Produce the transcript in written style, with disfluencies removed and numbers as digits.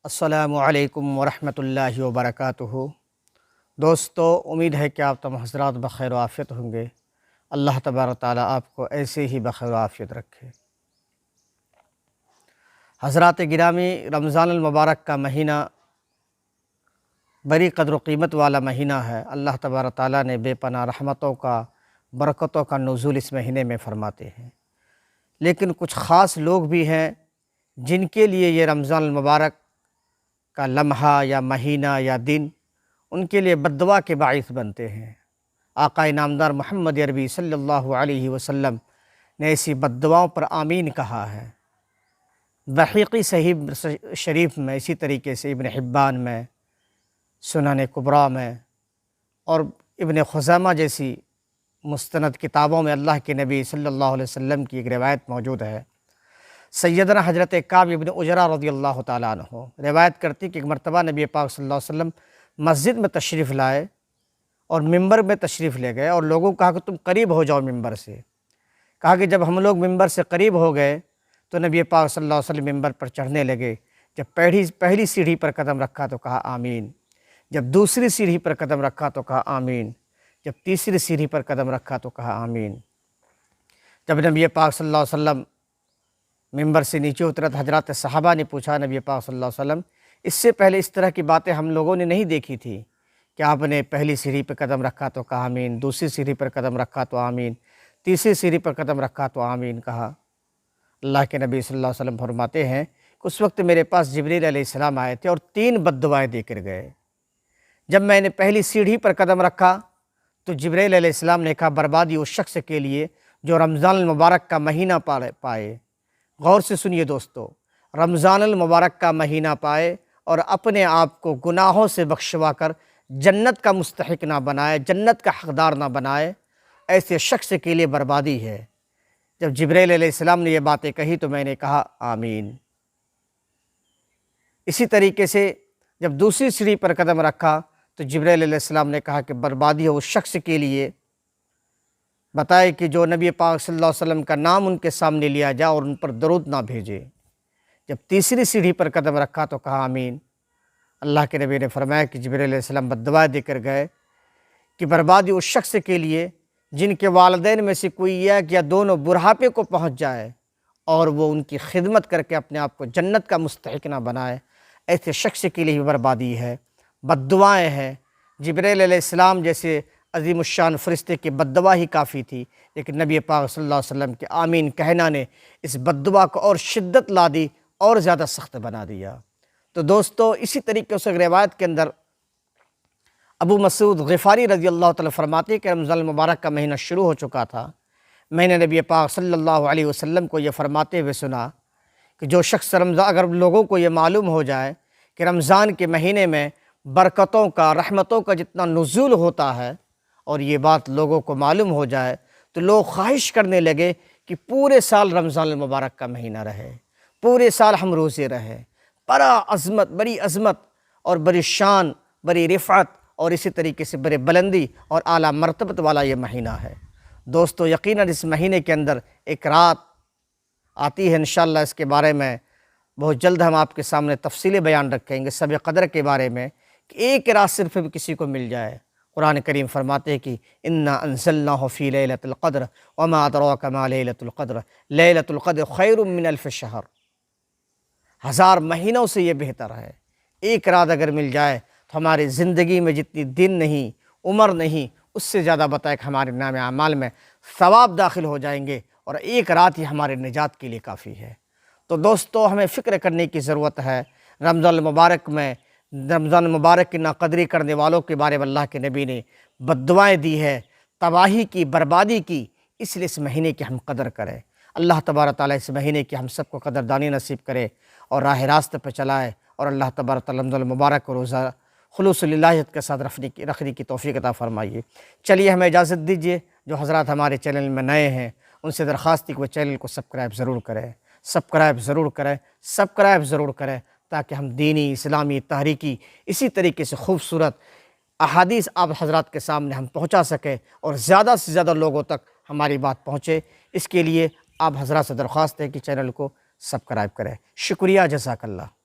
السلام علیکم ورحمۃ اللہ وبرکاتہ۔ دوستو، امید ہے کہ آپ تم حضرات بخیر و عافیت ہوں گے۔ اللہ تبارک تعالیٰ آپ کو ایسے ہی بخیر و عافیت رکھے۔ حضرات گرامی، رمضان المبارک کا مہینہ بڑی قدر و قیمت والا مہینہ ہے۔ اللہ تبارک تعالیٰ نے بے پناہ رحمتوں کا، برکتوں کا نزول اس مہینے میں فرماتے ہیں۔ لیکن کچھ خاص لوگ بھی ہیں جن کے لیے یہ رمضان المبارک کا لمحہ یا مہینہ یا دن ان کے لیے بد دعا کے باعث بنتے ہیں۔ آقا نامدار محمد عربی صلی اللہ علیہ وسلم نے ایسی بد دعاؤں پر آمین کہا ہے۔ بحیقی صحیح شریف میں، اسی طریقے سے ابن حبان میں، سنن کبریٰ میں اور ابن خزیمہ جیسی مستند کتابوں میں اللہ کے نبی صلی اللہ علیہ وسلم کی ایک روایت موجود ہے۔ سیدنا حضرت کعب ابن عجرہ رضی اللہ تعالیٰ عنہ روایت کرتی کہ ایک مرتبہ نبی پاک صلی اللہ علیہ وسلم مسجد میں تشریف لائے اور ممبر میں تشریف لے گئے، اور لوگوں کو کہا کہ تم قریب ہو جاؤ ممبر سے۔ کہا کہ جب ہم لوگ ممبر سے قریب ہو گئے تو نبی پاک صلی اللہ علیہ وسلم ممبر پر چڑھنے لگے۔ جب پہلی سیڑھی پر قدم رکھا تو کہا آمین، جب دوسری سیڑھی پر قدم رکھا تو کہا آمین، جب تیسری سیڑھی پر قدم رکھا تو کہا آمین۔ جب نبی پاک صلی اللہ علیہ وسلم ممبر سے نیچے اترے تو حضرات صحابہ نے پوچھا نبی پاک صلی اللہ علیہ وسلم، اس سے پہلے اس طرح کی باتیں ہم لوگوں نے نہیں دیکھی تھی کہ آپ نے پہلی سیڑھی پر قدم رکھا تو کہا آمین، دوسری سیڑھی پر قدم رکھا تو آمین، تیسری سیڑھی پر قدم رکھا تو آمین کہا۔ اللہ کے نبی صلی اللہ علیہ وسلم فرماتے ہیں کہ اس وقت میرے پاس جبریل علیہ السلام آئے تھے اور 3 بد دعائیں دے کر گئے۔ جب میں نے پہلی سیڑھی پر قدم رکھا تو جبریل علیہ السلام نے کہا بربادی اس شخص کے لیے جو رمضان المبارک کا مہینہ پائے۔ غور سے سنیے دوستو، رمضان المبارک کا مہینہ پائے اور اپنے آپ کو گناہوں سے بخشوا کر جنت کا مستحق نہ بنائے، جنت کا حقدار نہ بنائے، ایسے شخص کے لیے بربادی ہے۔ جب جبریل علیہ السلام نے یہ باتیں کہی تو میں نے کہا آمین۔ اسی طریقے سے جب دوسری سیڑھی پر قدم رکھا تو جبریل علیہ السلام نے کہا کہ بربادی ہو اس شخص کے لیے بتائے کہ جو نبی پاک صلی اللہ علیہ وسلم کا نام ان کے سامنے لیا جائے اور ان پر درود نہ بھیجے۔ جب تیسری سیڑھی پر قدم رکھا تو کہا آمین۔ اللہ کے نبی نے فرمایا کہ جبریل علیہ السلام بد دعا دے کر گئے کہ بربادی اس شخص کے لیے جن کے والدین میں سے کوئی ایک یا دونوں بڑھاپے کو پہنچ جائے اور وہ ان کی خدمت کر کے اپنے آپ کو جنت کا مستحق نہ بنائے، ایسے شخص کے لیے بھی بربادی ہے، بد دعائیں ہیں۔ جبریل علیہ السلام جیسے عظیم الشان فرشتے کی بد دعا ہی کافی تھی، لیکن نبی پاک صلی اللہ علیہ وسلم کے آمین کہنا نے اس بد دعا کو اور شدت لا دی اور زیادہ سخت بنا دیا۔ تو دوستو، اسی طریقے سے روایت کے اندر ابو مسعود غفاری رضی اللہ تعالیٰ فرماتے ہیں کہ رمضان المبارک کا مہینہ شروع ہو چکا تھا۔ میں نے نبی پاک صلی اللہ علیہ وسلم کو یہ فرماتے ہوئے سنا کہ جو شخص اگر لوگوں کو یہ معلوم ہو جائے کہ رمضان کے مہینے میں برکتوں کا، رحمتوں کا جتنا نزول ہوتا ہے، اور یہ بات لوگوں کو معلوم ہو جائے تو لوگ خواہش کرنے لگے کہ پورے سال رمضان المبارک کا مہینہ رہے، پورے سال ہم روزے رہے۔ بڑی عظمت اور بڑی شان، بڑی رفعت اور اسی طریقے سے بڑے بلندی اور اعلیٰ مرتبت والا یہ مہینہ ہے۔ دوستو، یقیناً اس مہینے کے اندر ایک رات آتی ہے، انشاءاللہ اس کے بارے میں بہت جلد ہم آپ کے سامنے تفصیلی بیان رکھیں گے، شب قدر کے بارے میں، کہ ایک رات صرف بھی کسی کو مل جائے۔ قرآن کریم فرماتے ہیں کہ انا انزلناہ فی لیلۃ القدر وما ادراک ما لیلۃ القدر لیلۃ القدر خیر من الف شہر۔ 1000 مہینوں سے یہ بہتر ہے۔ ایک رات اگر مل جائے تو ہماری زندگی میں جتنی دن نہیں، عمر نہیں، اس سے زیادہ بتائے کہ ہمارے نام اعمال میں ثواب داخل ہو جائیں گے، اور ایک رات ہی ہمارے نجات کے لیے کافی ہے۔ تو دوستو، ہمیں فکر کرنے کی ضرورت ہے۔ رمضان المبارک کی ناقدری کرنے والوں کے بارے میں اللہ کے نبی نے بد دعائیں دی ہے، تباہی کی، بربادی کی، اس لیے اس مہینے کی ہم قدر کریں۔ اللہ تبارک تعالیٰ اس مہینے کی ہم سب کو قدردانی نصیب کرے اور راہ راست پہ چلائے، اور اللہ تبارک تعالیٰ رمضان المبارک کو روزہ خلوص للہیت کے ساتھ رکھنے کی توفیق عطا فرمائیے۔ چلیے ہمیں اجازت دیجیے، جو حضرات ہمارے چینل میں نئے ہیں ان سے درخواست ہے کہ وہ چینل کو سبسکرائب ضرور کریں تاکہ ہم دینی، اسلامی، تحریکی، اسی طریقے سے خوبصورت احادیث آپ حضرات کے سامنے ہم پہنچا سکیں اور زیادہ سے زیادہ لوگوں تک ہماری بات پہنچے۔ اس کے لیے آپ حضرات سے درخواست ہے کہ چینل کو سبسکرائب کریں۔ شکریہ، جزاک اللہ۔